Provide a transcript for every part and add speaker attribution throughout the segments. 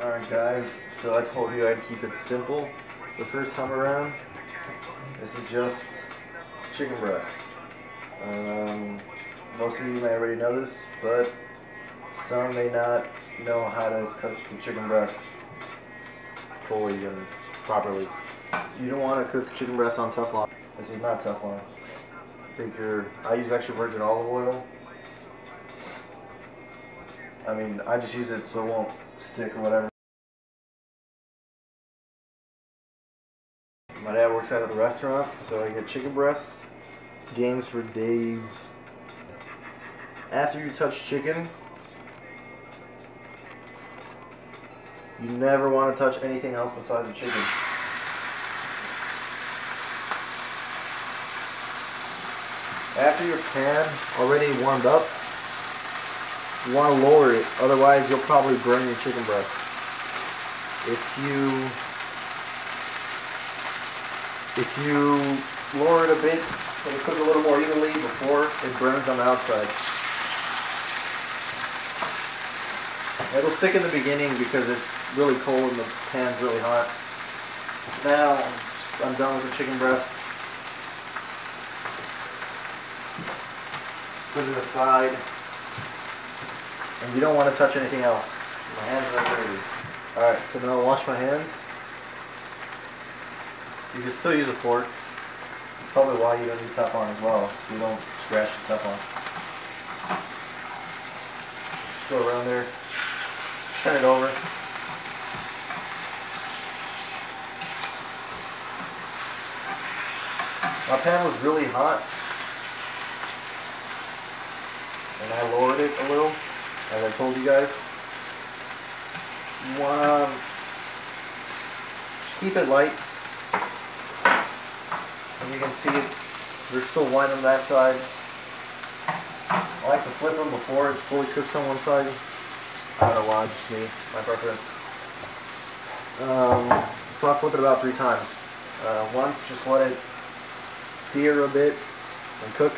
Speaker 1: Alright guys, so I told you I'd keep it simple the first time around. This is just chicken breast. Most of you may already know this, but some may not know how to cook the chicken breast fully and properly. You don't want to cook chicken breast on Teflon. This is not Teflon. I use extra virgin olive oil. I just use it so it won't stick or whatever. My dad works at the restaurant, so I get chicken breasts, gains for days. After you touch chicken, you never want to touch anything else besides the chicken. After your pan already warmed up, you want to lower it, otherwise you'll probably burn your chicken breast. If you lower it a bit, it'll cook a little more evenly before it burns on the outside. It'll stick in the beginning because it's really cold and the pan's really hot. Now I'm done with the chicken breast. Put it aside. And you don't want to touch anything else. My hands are dirty. Alright, so now I'll wash my hands. You can still use a fork. That's probably why you don't use Teflon as well, so you don't scratch the Teflon. Just go around there, turn it over. My pan was really hot, and I lowered it a little, as I told you guys. You want to just keep it light. And you can see they're still white on that side. I like to flip them before it's fully cooked on one side. I don't know why, just me, my preference. So I flip it about 3 times. Once, just let it sear a bit and cook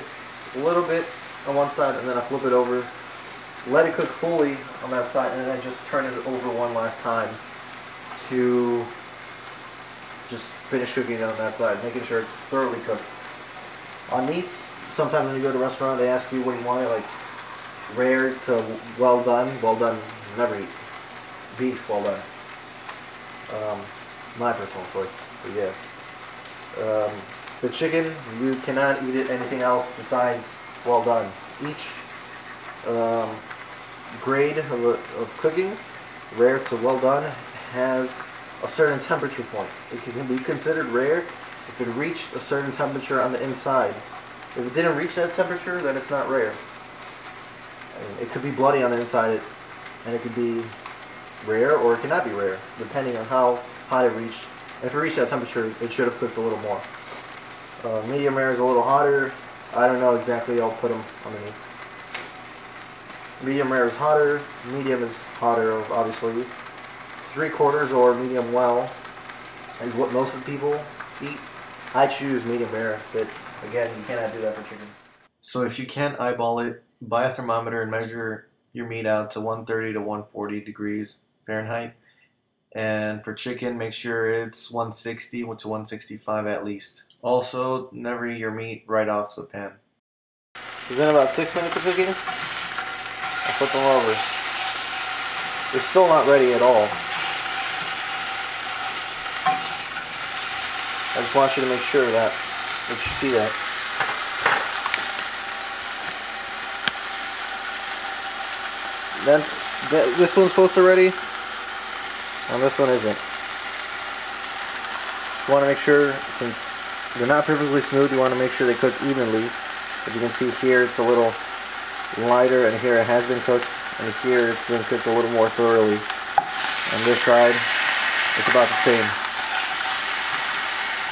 Speaker 1: a little bit on one side, and then I flip it over. Let it cook fully on that side, and then I just turn it over one last time to just finish cooking it on that side, making sure it's thoroughly cooked. On meats, sometimes when you go to a restaurant, they ask you what you want, like rare to well done. Well done, never eat. Beef, well done. My personal choice, but yeah. The chicken, you cannot eat it anything else besides well done. Each grade of cooking, rare to well done, has a certain temperature point. It can be considered rare if it reached a certain temperature on the inside. If it didn't reach that temperature, then it's not rare. It could be bloody on the inside, and it could be rare, or it cannot be rare, depending on how hot it reached. And if it reached that temperature, it should have cooked a little more. Medium rare is a little hotter. I don't know exactly, I'll put them underneath. Medium rare is hotter, medium is hotter, obviously. 3/4 or medium well is what most of the people eat. I choose medium rare, but again, you cannot do that for chicken. So if you can't eyeball it, buy a thermometer and measure your meat out to 130 to 140 degrees Fahrenheit. And for chicken, make sure it's 160 to 165 at least. Also, never eat your meat right off the pan. Within about 6 minutes of cooking, I flip them over. They're still not ready at all. I just want you to make sure that you see that. Then this one's close already, and this one isn't. You want to make sure, since they're not perfectly smooth, you want to make sure they cook evenly. As you can see here, it's a little lighter, and here it has been cooked, and here it's been cooked a little more thoroughly. On this side, it's about the same.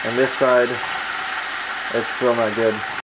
Speaker 1: And this side, it's still not good.